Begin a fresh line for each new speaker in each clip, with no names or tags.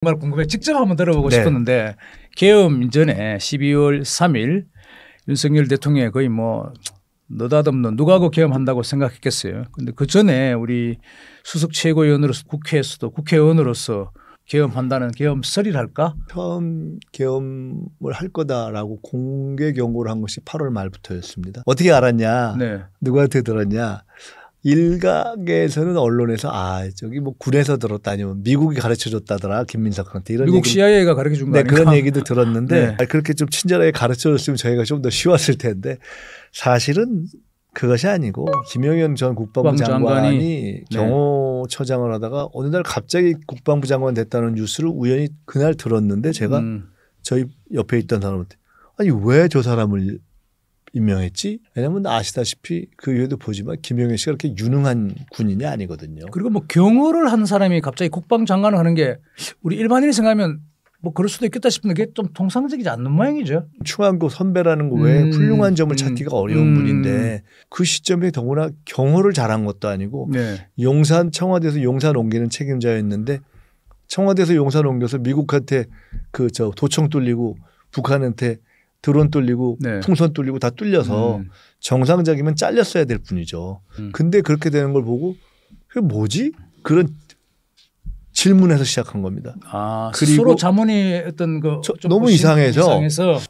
정말 궁금해. 직접 한번 들어보고
네.
싶었는데 계엄 이전에 12월 3일 윤석열 대통령이 거의 뭐 느닷없는 누가 하고 계엄한다고 생각했겠어요. 그런데 그 전에 우리 수석 최고위원으로서 국회에서도 국회의원으로서 계엄한다는 계엄설이랄까?
처음 계엄을 할 거다라고 공개 경고를 한 것이 8월 말부터였습니다. 어떻게 알았냐?
네.
누구한테 들었냐? 일각에서는 언론에서 저기 뭐 군에서 들었다 아니면 미국이 가르쳐줬다더라 김민석한테 이런
미국
얘기.
CIA가 가르쳐준 거
네,
아닌가?
그런 얘기도 들었는데
네.
그렇게 좀 친절하게 가르쳐줬으면 저희가 좀 더 쉬웠을 텐데 사실은 그것이 아니고 김영현 전 국방부 장관이 경호처장을 하다가 어느 날 갑자기 국방부 장관 됐다는 뉴스를 우연히 그날 들었는데 제가 저희 옆에 있던 사람한테 아니 왜 저 사람을 임명했지? 왜냐하면 아시다시피 그 이후에도 보지만 김영현 씨가 그렇게 유능한 군인이 아니거든요.
그리고 뭐 경호를 한 사람이 갑자기 국방장관을 하는 게 우리 일반인이 생각하면 뭐 그럴 수도 있겠다 싶은데 그게 좀 통상적이지 않는 모양이죠.
충안고 선배라는 거 외에 훌륭한 점을 찾기가 어려운 분인데 그 시점에 더구나 경호를 잘한 것도 아니고
네.
용산 청와대에서 용산 옮기는 책임자였는데 청와대에서 용산 옮겨서 미국한테 도청 뚫리고 북한한테 드론 뚫리고
네.
풍선 뚫리고 다 뚫려서 정상적이면 잘렸어야 될 뿐이죠. 근데 그렇게 되는 걸 보고 그게 뭐지? 그런 질문에서 시작한 겁니다.
그리고 스스로 자문이 어떤
너무 이상해서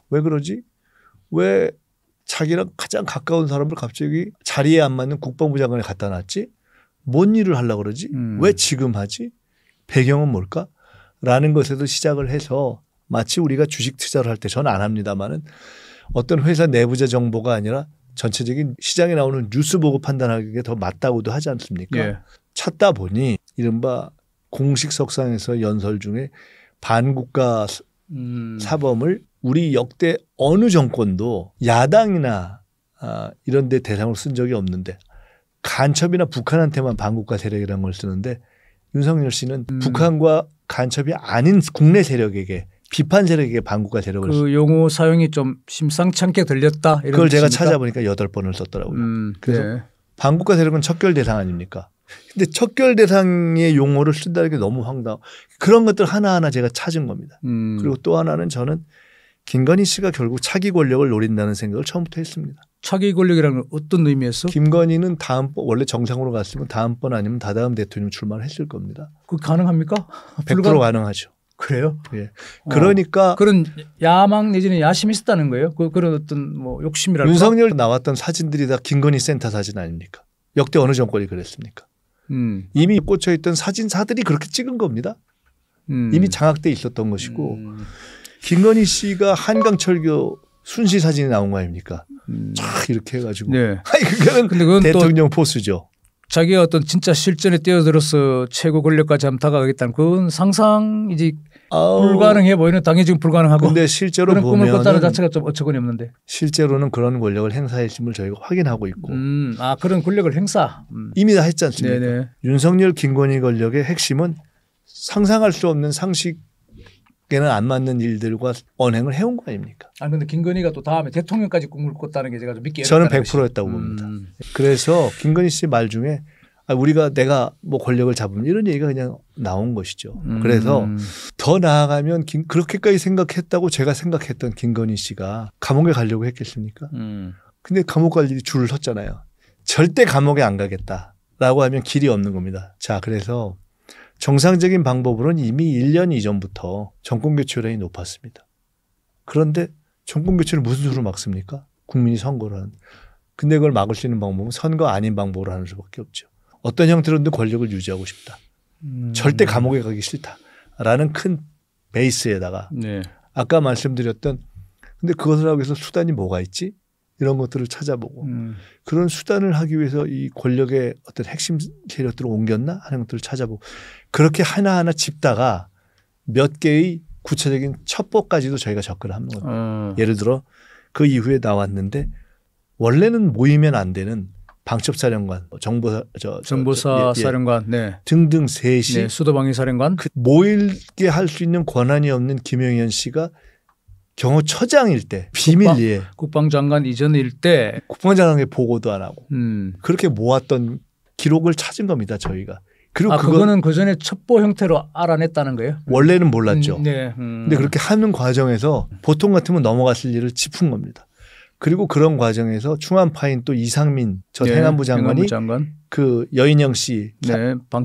왜 그러지? 왜 자기랑 가장 가까운 사람을 갑자기 자리에 안 맞는 국방부 장관에 갖다 놨지? 뭔 일을 하려고 그러지? 왜 지금 하지? 배경은 뭘까? 라는 것에서 시작을 해서 마치 우리가 주식 투자를 할 때 저는 안 합니다마는 어떤 회사 내부자 정보가 아니라 전체적인 시장에 나오는 뉴스 보고 판단하기가 더 맞다고도 하지 않습니까?
예.
찾다 보니 이른바 공식 석상에서 연설 중에 반국가 사범을 우리 역대 어느 정권도 야당이나 이런 데 대상으로 쓴 적이 없는데 간첩이나 북한한테만 반국가 세력이라는 걸 쓰는데 윤석열 씨는 북한과 간첩이 아닌 국내 세력에게 비판 세력에게 반국가 세력을
그 용어 사용이 좀 심상치 않게 들렸다. 이런
그걸 제가
뜻입니까?
찾아보니까 8번을 썼더라고요. 그래서
네.
반국가 세력은 척결 대상 아닙니까? 근데 척결 대상의 용어를 쓴다는 게 너무 황당하고 그런 것들 하나하나 제가 찾은 겁니다. 그리고 또 하나는 저는 김건희 씨가 결국 차기 권력을 노린다는 생각을 처음부터 했습니다.
차기 권력이라는 건 어떤 의미에서?
김건희는 다음번 원래 정상으로 갔으면 다음번 아니면 다다음 대통령 출마를 했을 겁니다.
그 가능합니까?
100% 가능하죠.
그래요?
예. 그러니까
그런 야망 내지는 야심이 있었다는 거예요. 그런 어떤 뭐 욕심이랄까?
윤석열 나왔던 사진들이 다 김건희 센터 사진 아닙니까? 역대 어느 정권이 그랬습니까? 이미 꽂혀 있던 사진사들이 그렇게 찍은 겁니다. 이미 장악돼 있었던 것이고 김건희 씨가 한강철교 순시 사진이 나온 거 아닙니까? 쫙 이렇게 해가지고.
네.
그건 대통령 포스죠.
자기가 어떤 진짜 실전에 뛰어들어서 최고 권력까지 한번 다가가겠다는 그건 상상이지 불가능해 보이는 당연히 지금 불가능하고.
근데 실제로
그런
보면
꿈을 꿨다는 자체가 좀 어처구니 없는데.
실제로는 그런 권력을 행사했음을 저희가 확인하고 있고.
그런 권력을 행사.
이미 다 했지 않습니까?
네네.
윤석열 김건희 권력의 핵심은 상상할 수 없는 상식에는 안 맞는 일들과 언행을 해온 거 아닙니까?
근데 김건희가 또 다음에 대통령까지 꿈을 꿨다는 게 제가 좀 믿기
저는
어렵다는
100%였다고 봅니다. 그래서 김건희 씨 말 중에 내가 뭐 권력을 잡으면 이런 얘기가 그냥 나온 것이죠. 그래서 더 나아가면 그렇게까지 생각했다고 제가 생각했던 김건희 씨가 감옥에 가려고 했겠습니까? 근데 감옥 갈 일이 줄을 섰잖아요. 절대 감옥에 안 가겠다라고 하면 길이 없는 겁니다. 자, 그래서 정상적인 방법으로는 이미 1년 이전부터 정권교체율이 높았습니다. 그런데 정권교체를 무슨 수로 막습니까? 국민이 선거를 하는. 근데 그걸 막을 수 있는 방법은 선거 아닌 방법으로 하는 수밖에 없죠. 어떤 형태로든 권력을 유지하고 싶다. 절대 감옥에 가기 싫다라는 큰 베이스에다가
네.
아까 말씀드렸던 근데 그것을 하기 위해서 수단이 뭐가 있지? 이런 것들을 찾아보고 그런 수단을 하기 위해서 이 권력의 어떤 핵심 세력들을 옮겼나 하는 것들을 찾아보고 그렇게 하나하나 짚다가 몇 개의 구체적인 첩보까지도 저희가 접근을 하는 겁니다. 예를 들어 그 이후에 나왔는데 원래는 모이면 안 되는 방첩사령관,
정보사 사령관
등등 셋이
수도방위사령관
모이게 할 수 있는 권한이 없는 김영현 씨가 경호처장일 때 비밀리에
국방장관 이전일 때
국방장관에게 보고도 안 하고 그렇게 모았던 기록을 찾은 겁니다. 저희가 그리고
그거는 그 전에 첩보 형태로 알아냈다는 거예요?
원래는 몰랐죠.
네.
근데 그렇게 하는 과정에서 보통 같으면 넘어갔을 일을 짚은 겁니다. 그리고 그런 과정에서 충암파인 또 이상민 전 행안부 장관이 그 여인영 씨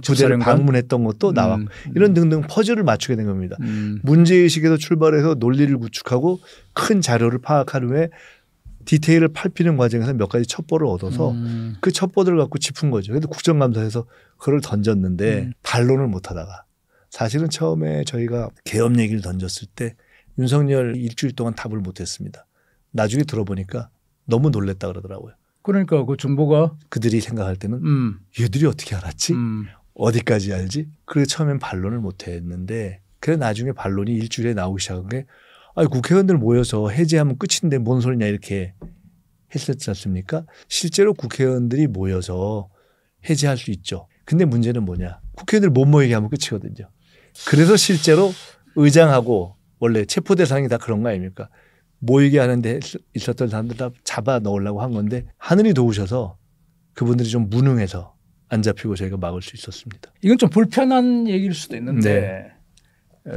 부대를 방문했던 것도 나왔고 이런 등등 퍼즐을 맞추게 된 겁니다. 문제의식에서 출발해서 논리를 구축하고 큰 자료를 파악한 후에 디테일을 밟히는 과정에서 몇 가지 첩보를 얻어서 그 첩보들을 갖고 짚은 거죠. 그래도 국정감사에서 그걸 던졌는데 반론을 못하다가 사실은 처음에 저희가 계엄 얘기를 던졌을 때 윤석열 일주일 동안 답을 못했습니다. 나중에 들어보니까 너무 놀랬다 그러더라고요.
그러니까 그 정보가
그들이 생각할 때는 얘들이 어떻게 알았지? 어디까지 알지? 그래서 처음엔 반론을 못했는데 그래 나중에 반론이 일주일에 나오기 시작한 게 국회의원들 모여서 해제하면 끝인데 뭔 소리냐 이렇게 했었지 않습니까? 실제로 국회의원들이 모여서 해제할 수 있죠. 근데 문제는 뭐냐. 국회의원들 못 모이게 하면 끝이거든요. 그래서 실제로 의장하고 원래 체포 대상이 다 그런 거 아닙니까? 모이게 하는데 있었던 사람들 다 잡아 넣으려고 한 건데 하늘이 도우셔서 그분들이 좀 무능해서 안 잡히고 저희가 막을 수 있었습니다.
이건 좀 불편한 얘기일 수도 있는데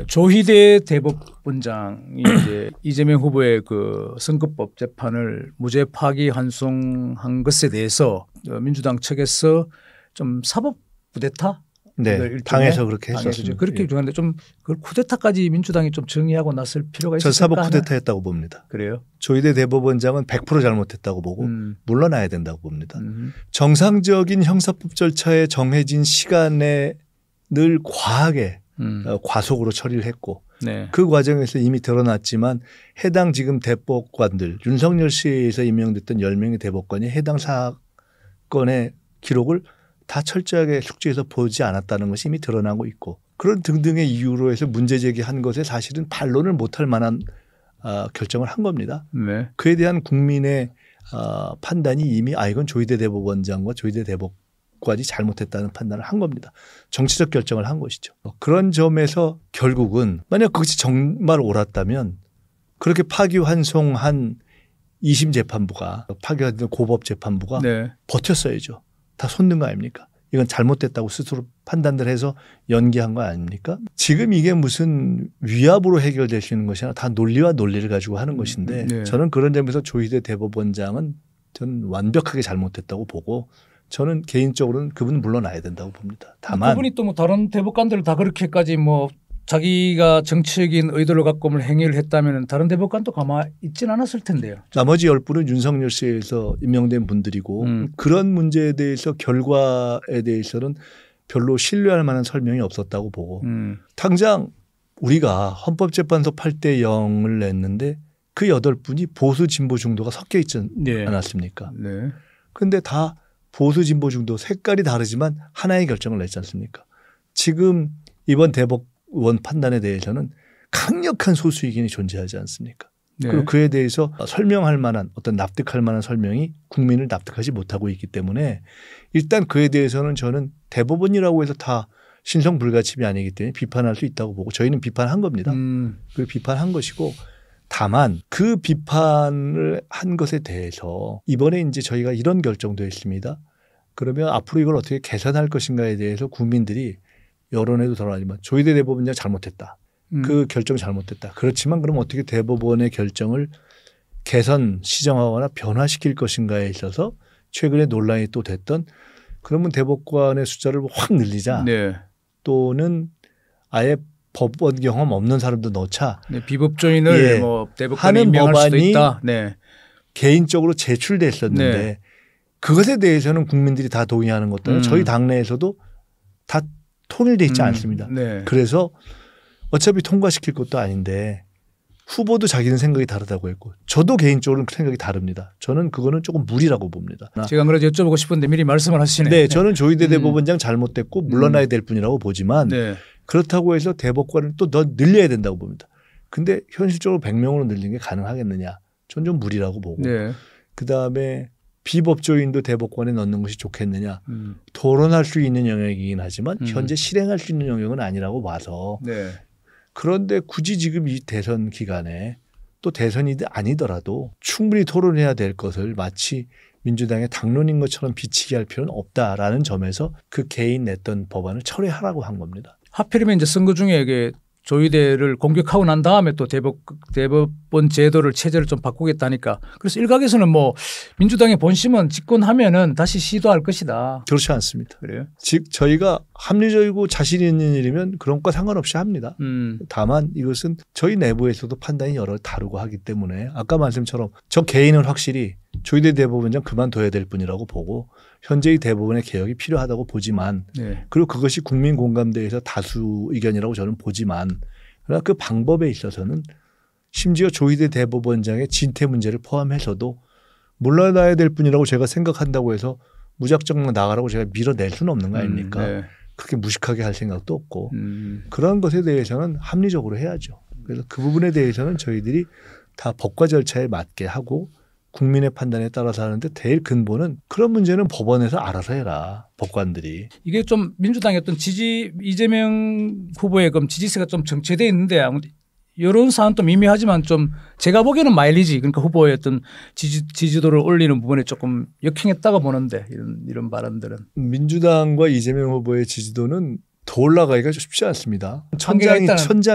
조희대 대법원장이 이제 이재명 후보의 그 선거법 재판을 무죄 파기 환송한 것에 대해서 민주당 측에서 좀 사법 쿠데타
당에서 그렇게 했었습니다.
그렇게 주장하는데 좀 그걸 쿠데타까지 민주당이 좀 정의하고 나설 필요가 있을까?
저 사법 쿠데타였다고 봅니다.
그래요?
조희대 대법원장은 100% 잘못했다고 보고 물러나야 된다고 봅니다. 정상적인 형사법 절차에 정해진 시간에 늘 과하게 과속으로 처리를 했고 그 과정에서 이미 드러났지만 해당 지금 대법관들 윤석열 씨에 의해서 임명됐던 10명의 대법관이 해당 사건의 기록을 다 철저하게 숙지해서 보지 않았다는 것이 이미 드러나고 있고 그런 등등의 이유로 해서 문제 제기한 것에 사실은 반론을 못할 만한 결정을 한 겁니다. 그에 대한 국민의 판단이 이미 이건 조희대 대법원장과 조희대 대법관이 잘못했다는 판단을 한 겁니다. 정치적 결정을 한 것이죠. 그런 점에서 결국은 만약 그것이 정말 옳았다면 그렇게 파기환송한 2심 재판부가 파기환송 고법 재판부가 버텼어야죠. 다 손든 거 아닙니까? 이건 잘못됐다고 스스로 판단을 해서 연기한 거 아닙니까? 지금 이게 무슨 위압으로 해결될 수 있는 것이 아니라 다 논리와 논리를 가지고 하는 것인데 저는 그런 점에서 조희대 대법원장은 저는 완벽하게 잘못했다고 보고 저는 개인적으로는 그분은 물러나야 된다고 봅니다. 다만
그분이 또 뭐 다른 대법관들을 다 그렇게까지 뭐 자기가 정치적인 의도를 갖고 행위를 했다면 다른 대법관도 가만히 있지는 않았을 텐데요.
나머지 10분은 윤석열 씨에서 임명된 분들이고 그런 문제에 대해서 결과에 대해서는 별로 신뢰할 만한 설명이 없었다고 보고 당장 우리가 헌법재판소 8대 0을 냈는데 그 8분이 보수 진보 중도가 섞여 있지 않았습니까? 그런데 다 보수 진보 중도 색깔이 다르지만 하나의 결정을 냈지 않습니까? 지금 이번 대법원 판단에 대해서는 강력한 소수 의견이 존재하지 않습니까? 그리고 그에 대해서 설명할 만한 어떤 납득할 만한 설명이 국민을 납득하지 못하고 있기 때문에 일단 그에 대해서는 저는 대법원이라고 해서 다 신성불가침이 아니기 때문에 비판할 수 있다고 보고 저희는 비판한 겁니다. 그 비판한 것이고 다만 그 비판을 한 것에 대해서 이번에 이제 저희가 이런 결정도 했습니다. 그러면 앞으로 이걸 어떻게 개선할 것인가에 대해서 국민들이 여론에도 드러나지만 조희대 대법원장 잘못했다. 그 결정 잘못됐다. 그렇지만 그럼 어떻게 대법원의 결정을 개선, 시정하거나 변화시킬 것인가에 있어서 최근에 논란이 또 됐던 그러면 대법관의 숫자를 확 늘리자. 또는 아예 법원 경험 없는 사람도 넣자.
비법조인을 뭐 대법관에 임명할 수도 있다.
개인적으로 제출됐었는데 그것에 대해서는 국민들이 다 동의하는 것들은 저희 당내에서도 다 통일돼 있지 않습니다. 그래서 어차피 통과시킬 것도 아닌데 후보도 자기는 생각이 다르다고 했고 저도 개인적으로는 생각이 다릅니다. 저는 그거는 조금 무리라고 봅니다.
제가 그래서 여쭤보고 싶은데 미리 말씀을 하시네요.
네. 저는 조희대 대법원장 잘못됐고 물러나야 될 뿐이라고 보지만 그렇다고 해서 대법관을 또 더 늘려야 된다고 봅니다. 근데 현실적으로 100명으로 늘리는 게 가능하겠느냐. 전 좀 무리라고 보고 그다음에 비법조인도 대법관에 넣는 것이 좋겠느냐. 토론할 수 있는 영역이긴 하지만 현재 실행할 수 있는 영역은 아니라고 봐서 그런데 굳이 지금 이 대선 기간에 또 대선이 아니더라도 충분히 토론해야 될 것을 마치 민주당의 당론인 것처럼 비치게 할 필요는 없다라는 점에서 그 개인 냈던 법안을 철회하라고 한 겁니다.
하필이면 이제 선거 중에 이게 조의대를 공격하고 난 다음에 또 대법원 제도를 체제를 좀 바꾸겠다니까. 그래서 일각에서는 뭐 민주당의 본심은 집권하면은 다시 시도할 것이다.
그렇지 않습니다.
그래요?
즉 저희가 합리적이고 자신 있는 일이면 그런 거 상관없이 합니다. 다만 이것은 저희 내부에서도 판단이 여러 다르고 하기 때문에 아까 말씀처럼 저 개인은 확실히 조의대 대법원장 그만둬야 될 뿐이라고 보고 현재의 대법원의 개혁이 필요하다고 보지만
네.
그리고 그것이 국민 공감대에서 다수 의견이라고 저는 보지만 그러나 그 방법에 있어서는 심지어 조의대 대법원장의 진퇴 문제를 포함해서도 물러나야 될 뿐이라고 제가 생각한다고 해서 무작정 나가라고 제가 밀어낼 수는 없는 거 아닙니까?
네.
그렇게 무식하게 할 생각도 없고 그런 것에 대해서는 합리적으로 해야죠. 그래서 그 부분에 대해서는 저희들이 다 법과 절차에 맞게 하고 국민의 판단에 따라서 하는데 제일 근본은 그런 문제는 법원에서 알아서 해라. 법관들이.
이게 좀 민주당의 어떤 이재명 후보의 그럼 지지세가 좀 정체되어 있는데 이런 사안은 또 미미하지만 좀 제가 보기에는 마일리지 그러니까 후보의 어떤 지지도를 올리는 부분에 조금 역행했다고 보는데 이런 발언들은.
민주당과 이재명 후보의 지지도는 더 올라가기가 쉽지 않습니다. 천장이죠.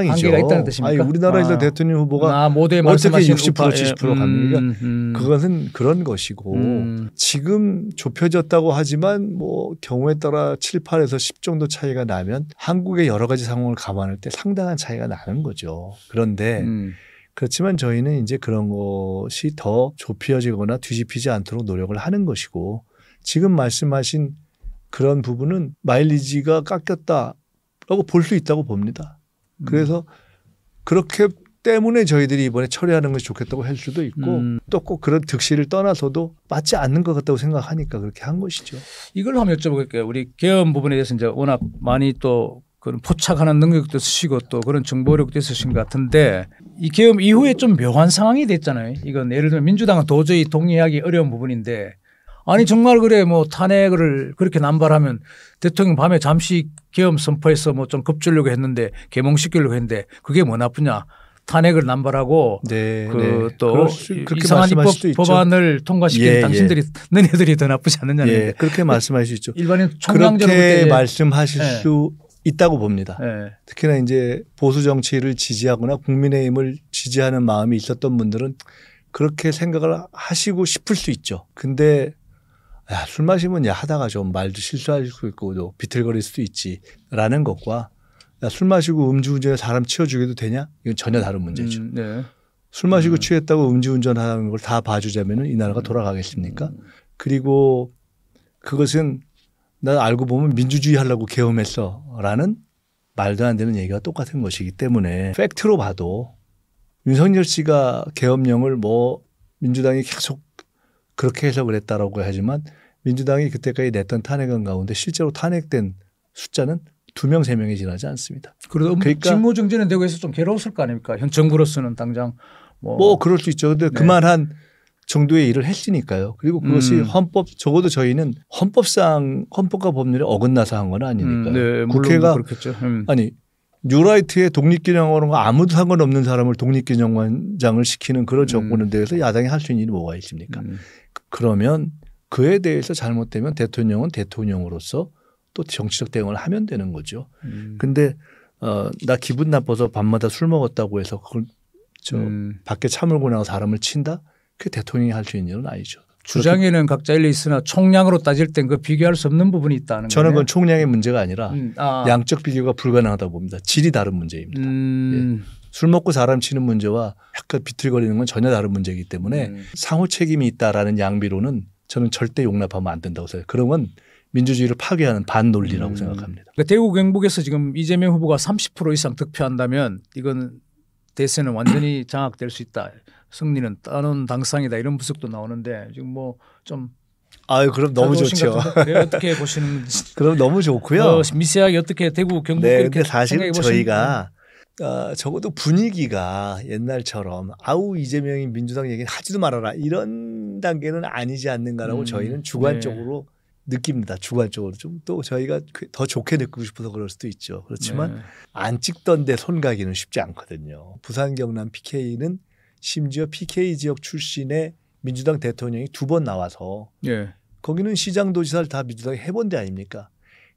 한계가 있다는 뜻입니까?
아니, 우리나라에서 대통령 후보가
어떻게
60% 70% 갑니까? 그것은 그런 것이고 지금 좁혀졌다고 하지만 뭐 경우에 따라 7, 8에서 10 정도 차이가 나면 한국의 여러 가지 상황을 감안할 때 상당한 차이가 나는 거죠. 그런데 그렇지만 저희는 이제 그런 것이 더 좁혀지거나 뒤집히지 않도록 노력을 하는 것이고 지금 말씀하신 그런 부분은 마일리지가 깎였다라고 볼 수 있다고 봅니다. 그래서 그렇게 때문에 저희들이 이번에 처리하는 것이 좋겠다고 할 수도 있고 또 꼭 그런 득실을 떠나서도 맞지 않는 것 같다고 생각하니까 그렇게 한 것이죠.
이걸 한번 여쭤볼게요. 우리 계엄 부분에 대해서 이제 워낙 많이 또 그런 포착하는 능력도 쓰시고 또 그런 정보력도 있으신 것 같은데 이 계엄 이후에 좀 묘한 상황이 됐잖아요. 이건 예를 들면 민주당은 도저히 동의하기 어려운 부분인데 아니 정말 그래 뭐 탄핵을 그렇게 남발하면 대통령 밤에 잠시 계엄 선포해서 뭐 좀 급주려고 했는데 계몽시키려고 했는데 그게 뭐 나쁘냐 탄핵을 남발하고 또 이상한 입법 법안을 통과시킨 당신들이 너네들이 더 나쁘지 않느냐는
그렇게 말씀할 수 있죠.
일반인 총량적으로
그렇게 말씀하실 수 있다고 봅니다. 특히나 이제 보수 정치를 지지하거나 국민의힘을 지지하는 마음이 있었던 분들은 그렇게 생각을 하시고 싶을 수 있죠. 근데 야, 술 마시면 하다가 좀 말도 실수할 수 있고 또 비틀거릴 수도 있지라는 것과 야, 술 마시고 음주운전에 사람 치워 죽여도 되냐? 이건 전혀 다른 문제죠. 술 마시고 취했다고 음주운전하는 걸 다 봐주자면 이 나라가 돌아가겠습니까? 그리고 그것은 나 알고 보면 민주주의 하려고 계엄했어라는 말도 안 되는 얘기가 똑같은 것이기 때문에 팩트로 봐도 윤석열 씨가 계엄령을 뭐 민주당이 계속 그렇게 해서 그랬다라고 하지만 민주당이 그때까지 냈던 탄핵안 가운데 실제로 탄핵된 숫자는 2명, 3명이 지나지 않습니다.
그러니까 직무정지는 되고 해서 좀 괴로웠을 거 아닙니까? 현 정부로서는 당장
뭐 그럴 수 있죠. 그런데 그만한 정도의 일을 했으니까요. 그리고 그것이 적어도 저희는 헌법과 법률에 어긋나서 한 건 아니니까요. 국회가 아니 뉴라이트의 독립기념원과 아무도 상관없는 사람을 독립기념관장을 시키는 그런 정권에 대해서 야당이 할 수 있는 일이 뭐가 있습니까? 그러면 그에 대해서 잘못되면 대통령은 대통령으로서 또 정치적 대응을 하면 되는 거죠. 근데 나 기분 나빠서 밤마다 술 먹었다고 해서 그걸 밖에 차 몰고 나가 사람을 친다? 그게 대통령이 할 수 있는 일은 아니죠.
주장에는 각자 일리 있으나 총량으로 따질 땐 그 비교할 수 없는 부분이 있다는 거예요.
저는 그건 총량의 문제가 아니라 양적 비교가 불가능하다고 봅니다. 질이 다른 문제입니다. 술 먹고 사람 치는 문제와 약간 비틀거리는 건 전혀 다른 문제이기 때문에 상호 책임이 있다라는 양비로는 저는 절대 용납하면 안 된다고 생각해요. 그런 건 민주주의를 파괴하는 반논리라고 생각합니다.
그러니까 대구 경북에서 지금 이재명 후보가 30% 이상 득표한다면 이건 대세는 완전히 장악될 수 있다. 승리는 따놓은 당상이다 이런 분석도 나오는데 지금 뭐 좀
그럼 너무 좋죠.
어떻게 보시는지.
그럼 너무 좋고요.
미세하게 어떻게 대구 경북 이렇게
사실 저희가 적어도 분위기가 옛날처럼 이재명이 민주당 얘기는 하지도 말아라 이런 단계는 아니지 않는가라고 저희는 주관적으로 느낍니다. 주관적으로 좀 또 저희가 더 좋게 느끼고 싶어서 그럴 수도 있죠. 그렇지만 안 찍던데 손 가기는 쉽지 않거든요. 부산 경남 PK는 심지어 PK 지역 출신의 민주당 대통령이 2번 나와서
예.
거기는 시장도지사를 다 민주당이 해본 데 아닙니까?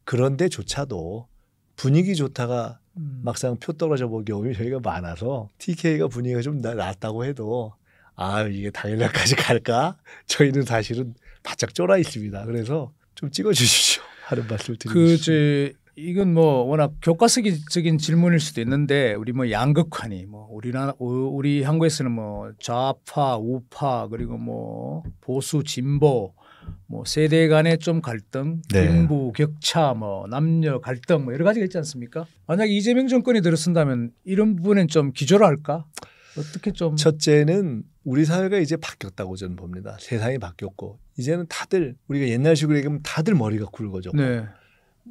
그런데조차도 분위기 좋다가 막상 표 떨어져 본 경우에 저희가 많아서 TK가 분위기가 좀 낫다고 해도 이게 당일날까지 갈까? 저희는 사실은 바짝 쫄아 있습니다. 그래서 좀 찍어주십시오 하는 말씀을 드리겠습니다.
이건 뭐 워낙 교과서적인 질문일 수도 있는데 우리 뭐 양극화니 뭐 우리 한국에서는 뭐 좌파 우파 그리고 뭐 보수 진보 뭐 세대 간의 좀 갈등, 빈부 격차, 뭐 남녀 갈등 뭐 여러 가지가 있지 않습니까? 만약 이재명 정권이 들어선다면 이런 부분은 좀 기조를 할까? 어떻게 좀?
첫째는 우리 사회가 이제 바뀌었다고 저는 봅니다. 세상이 바뀌었고 이제는 다들 우리가 옛날식으로 얘기하면 다들 머리가 굵어졌고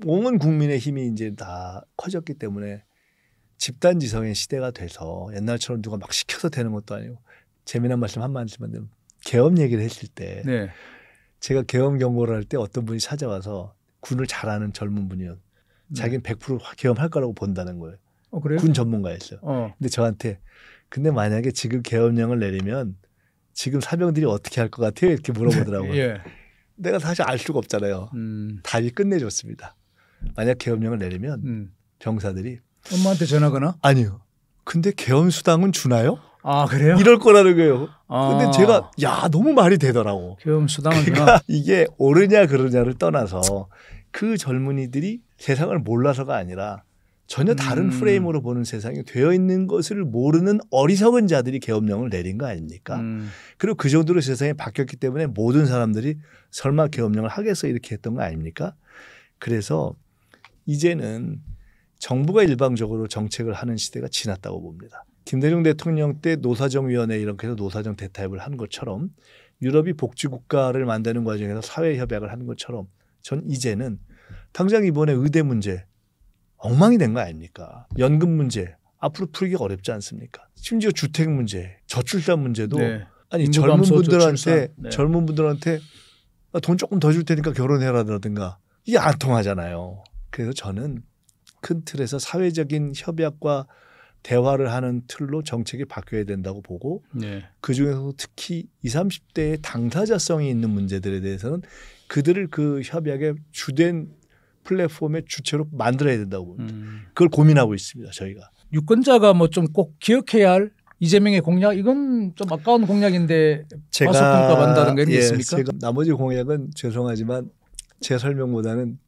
온 국민의 힘이 이제 다 커졌기 때문에 집단지성의 시대가 돼서 옛날처럼 누가 막 시켜서 되는 것도 아니고 재미난 말씀 한 말씀만 드리면 계엄 얘기를 했을 때 제가 계엄 경고를 할 때 어떤 분이 찾아와서 군을 잘하는 젊은 분이요. 자기는 100% 계엄할 거라고 본다는 거예요.
그래요?
군 전문가였어요. 근데 저한테 근데 만약에 지금 계엄령을 내리면 지금 사병들이 어떻게 할 것 같아요? 이렇게 물어보더라고요.
예.
내가 사실 알 수가 없잖아요. 답이 끝내줬습니다. 만약 계엄령을 내리면 병사들이
엄마한테 전화거나?
아니요. 근데 계엄 수당은 주나요?
그래요?
이럴 거라는 거예요. 근데 제가 너무 말이 되더라고.
계엄 수당을
그러니까
주나?
이게 옳으냐 그러냐를 떠나서 그 젊은이들이 세상을 몰라서가 아니라 전혀 다른 프레임으로 보는 세상이 되어 있는 것을 모르는 어리석은 자들이 계엄령을 내린 거 아닙니까? 그리고 그 정도로 세상이 바뀌었기 때문에 모든 사람들이 설마 계엄령을 하겠어 이렇게 했던 거 아닙니까? 그래서 이제는 정부가 일방적으로 정책을 하는 시대가 지났다고 봅니다. 김대중 대통령 때 노사정위원회 이렇게 해서 노사정 대타협을 한 것처럼 유럽이 복지국가를 만드는 과정에서 사회협약을 한 것처럼 전 이제는 당장 이번에 의대 문제 엉망이 된 거 아닙니까? 연금 문제 앞으로 풀기가 어렵지 않습니까? 심지어 주택 문제, 저출산 문제도 아니 젊은 분들한테 돈 조금 더 줄 테니까 결혼해라든가 이게 안 통하잖아요. 그래서 저는 큰 틀에서 사회적인 협약과 대화를 하는 틀로 정책이 바뀌어야 된다고 보고 그중에서도 특히 20, 30대의 당사자성이 있는 문제들에 대해서는 그들을 그 협약의 주된 플랫폼의 주체로 만들어야 된다고 봅니다. 그걸 고민하고 있습니다. 저희가.
유권자가 뭐 좀 꼭 기억해야 할 이재명의 공약 이건 좀 아까운 공약인데 과소평가받는다든가 이런 게 있습니까?
제가 나머지 공약은 죄송하지만 제 설명보다는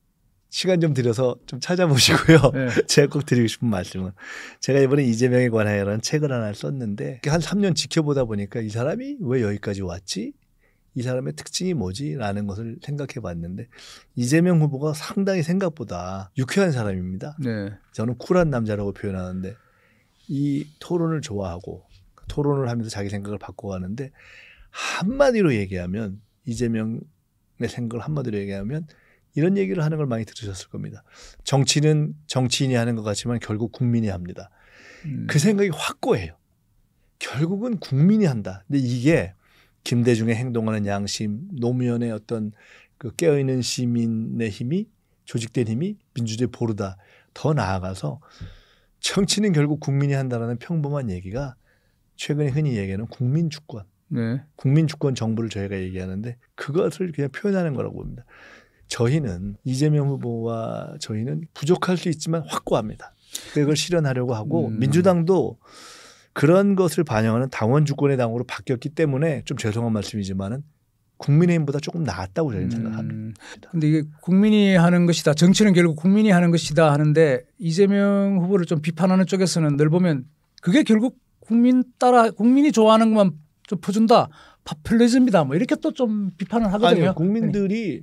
시간 좀 들여서 좀 찾아보시고요. 제가 꼭 드리고 싶은 말씀은 제가 이번에 이재명에 관하여라는 책을 하나 썼는데 한 3년 지켜보다 보니까 이 사람이 왜 여기까지 왔지? 이 사람의 특징이 뭐지? 라는 것을 생각해 봤는데 이재명 후보가 상당히 생각보다 유쾌한 사람입니다. 저는 쿨한 남자라고 표현하는데 이 토론을 좋아하고 토론을 하면서 자기 생각을 바꿔가는데 한마디로 얘기하면 이재명의 생각을 한마디로 얘기하면 이런 얘기를 하는 걸 많이 들으셨을 겁니다. 정치는 정치인이 하는 것 같지만 결국 국민이 합니다. 그 생각이 확고해요. 결국은 국민이 한다. 근데 이게 김대중의 행동하는 양심, 노무현의 어떤 그 깨어있는 시민의 힘이 조직된 힘이 민주주의 보루다. 더 나아가서 정치는 결국 국민이 한다라는 평범한 얘기가 최근에 흔히 얘기하는 국민주권. 국민주권 정부를 저희가 얘기하는데 그것을 그냥 표현하는 거라고 봅니다. 저희는 이재명 후보와 저희는 부족할 수 있지만 확고합니다. 그걸 실현하려고 하고 민주당도 그런 것을 반영하는 당원 주권의 당으로 바뀌었기 때문에 좀 죄송한 말씀이지만은 국민의힘보다 조금 나았다고 저는 생각합니다.
그런데 이게 국민이 하는 것이다. 정치는 결국 국민이 하는 것이다 하는데 이재명 후보를 좀 비판하는 쪽에서는 늘 보면 그게 결국 국민이 좋아하는 것만 좀 퍼준다. 파퓰리즘이다. 뭐 이렇게 또 좀 비판을 하거든요.
아니요. 국민들이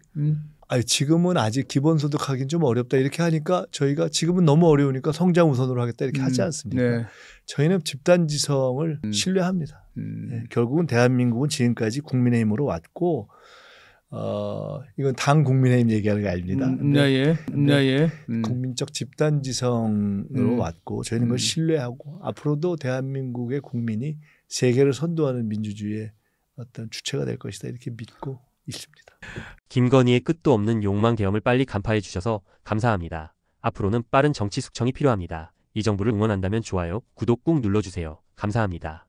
지금은 아직 기본소득 하긴 좀 어렵다 이렇게 하니까 저희가 지금은 너무 어려우니까 성장 우선으로 하겠다 이렇게 하지 않습니까? 저희는 집단지성을 신뢰합니다. 결국은 대한민국은 지금까지 국민의힘으로 왔고 이건 당 국민의힘 얘기하는 게 아닙니다. 국민적 집단지성으로 왔고 저희는 그걸 신뢰하고 앞으로도 대한민국의 국민이 세계를 선도하는 민주주의의 어떤 주체가 될 것이다 이렇게 믿고 있습니다.
김건희의 끝도 없는 욕망 계엄을 빨리 간파해 주셔서 감사합니다. 앞으로는 빠른 정치 숙청이 필요합니다. 이 정부를 응원한다면 좋아요, 구독 꾹 눌러주세요. 감사합니다.